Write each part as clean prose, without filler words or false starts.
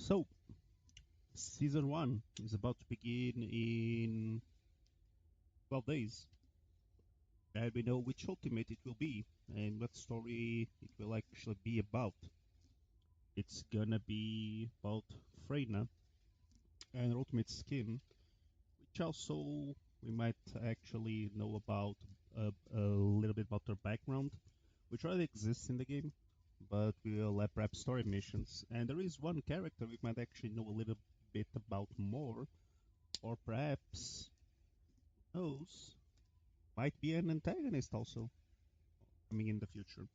So, Season 1 is about to begin in 12 days, and we know which ultimate it will be and what story it will actually be about. It's gonna be about Freyna and her ultimate skin, which also we might actually know about a little bit about her background, which already exists in the game, but we'll have perhaps story missions. And there is one character we might actually know a little bit about more, or perhaps knows might be an antagonist also coming in the future.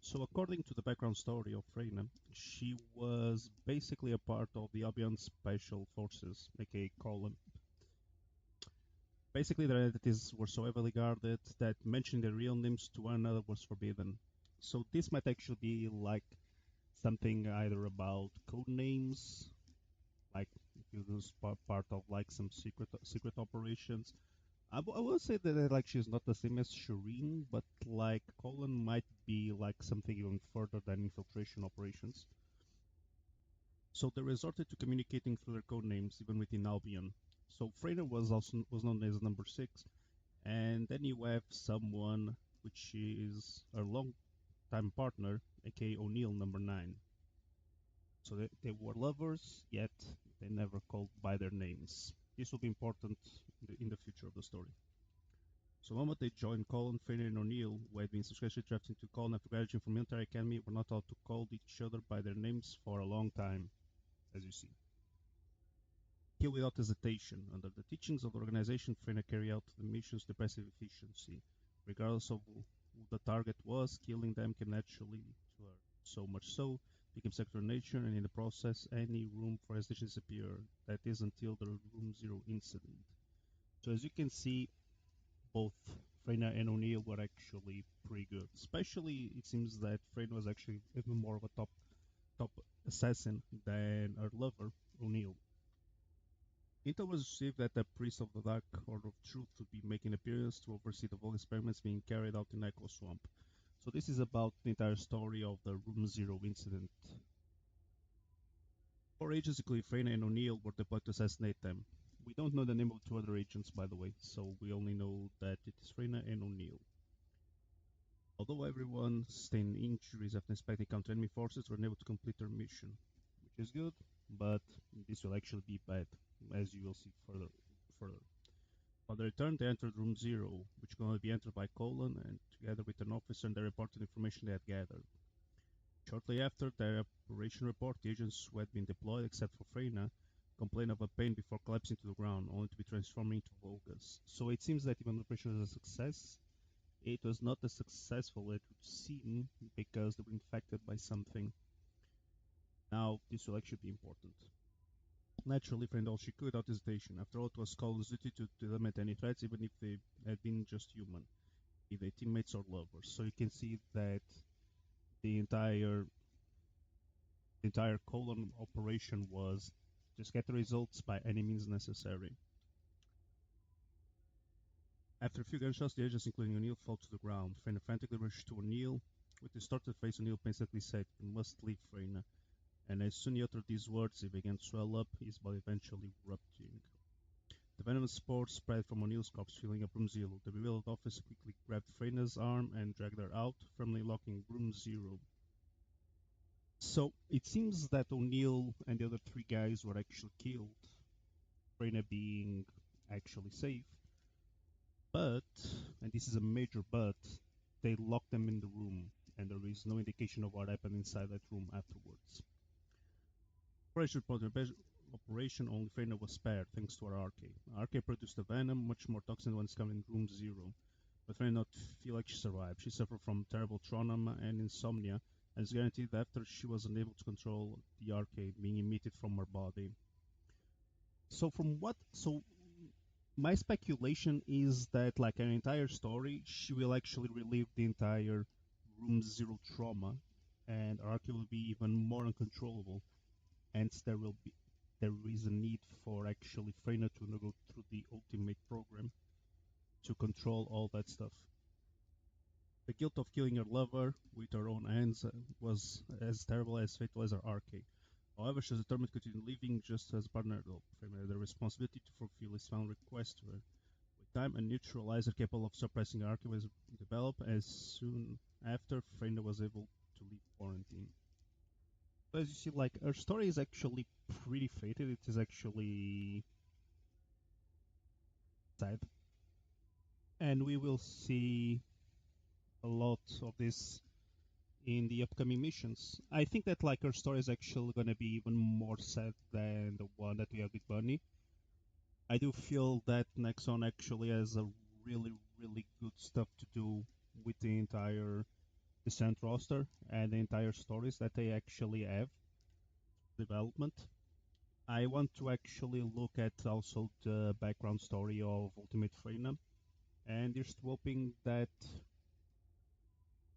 So according to the background story of Freyna, she was basically a part of the Albion Special Forces, aka Colon. Basically, their identities were so heavily guarded that mentioning their real names to one another was forbidden. So this might actually be like something either about code names, like if you was part of like some secret operations. I will say that like she's not the same as Shireen, but like Colin might be like something even further than infiltration operations. So they resorted to communicating through their code names even within Albion. So Freyna was known as Number Six, and then you have someone which is a long time partner, aka O'Neill Number Nine. So they were lovers, yet they never called by their names. This will be important in the future of the story. So the moment they joined Colin, Freyna, and O'Neill, who had been successfully drafted into Colin after graduating from military academy, were not allowed to call each other by their names for a long time, as you see. Kill without hesitation. Under the teachings of the organization, Freyna carried out the missions with impressive efficiency. Regardless of who the target was, killing them came naturally to her. So much so, became second nature, and in the process, any room for hesitation disappeared. That is until the Room Zero incident. So as you can see, both Freyna and O'Neill were actually pretty good. Especially, it seems that Freyna was actually even more of a top assassin than her lover, O'Neill. Intel was received that the priest of the Dark Order of Truth would be making an appearance to oversee the whole experiments being carried out in Echo Swamp. So this is about the entire story of the Room Zero incident. 4 agents, including Freyna and O'Neill, were deployed to assassinate them. We don't know the name of 2 other agents, by the way, so we only know that it is Freyna and O'Neill. Although everyone sustained injuries after inspecting counter enemy forces, were unable to complete their mission, which is good, but this will actually be bad, as you will see further. On their return, they entered Room Zero, which can only be entered by Colon, and together with an officer, and they reported information they had gathered. Shortly after their operation report, the agents who had been deployed, except for Freyna, complained of a pain before collapsing to the ground, only to be transformed into Volgas. So it seems that even the operation was a success, it was not as successful as it would seem because they were infected by something. Now, this will actually be important. Naturally, Freyna did all she could without hesitation. After all, it was Colin's duty to eliminate any threats, even if they had been just human, be they teammates or lovers. So you can see that the entire colon operation was just get the results by any means necessary. After a few gunshots, the agents, including O'Neill, fell to the ground. Freyna frantically rushed to O'Neill. With distorted face, O'Neill painstakingly said, "You must leave, Freyna." And as soon as he uttered these words, he began to swell up, his body eventually erupting. The venomous spores spread from O'Neill's corpse, filling up Room Zero. The bewildered officer quickly grabbed Freyna's arm and dragged her out, firmly locking Room Zero. So it seems that O'Neill and the other 3 guys were actually killed, Freyna being actually safe. But, and this is a major but, they locked them in the room, and there is no indication of what happened inside that room afterwards. Operation, only Freyna was spared thanks to her RK. RK produced a venom, much more toxic than the ones coming in Room Zero. But Freyna did not feel like she survived. She suffered from terrible trauma and insomnia, and is guaranteed that after she was unable to control the RK being emitted from her body. So my speculation is that like an entire story, she will actually relive the entire Room Zero trauma, and her RK will be even more uncontrollable. Hence, there is a need for actually Freyna to go through the ultimate program to control all that stuff. The guilt of killing her lover with her own hands was as terrible as fatal as her RK. However, she's determined to continue living just as a partner of Freyna had the responsibility to fulfill his final request to her. With time, a neutralizer capable of suppressing archive was developed, as soon after Freyna was able to leave quarantine. So as you see, like, her story is actually pretty fated. It is actually sad. And we will see a lot of this in the upcoming missions. I think that like her story is actually gonna be even more sad than the one that we have with Bunny. I do feel that Nexon actually has a really good stuff to do with the entire Descent roster and the entire stories that they actually have development. I want to actually look at also the background story of Ultimate Freyna, and just hoping that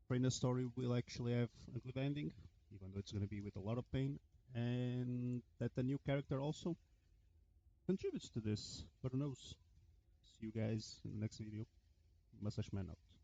Freyna's story will actually have a good ending, even though it's going to be with a lot of pain, and that the new character also contributes to this. But who knows? See you guys in the next video. Mustache Man out.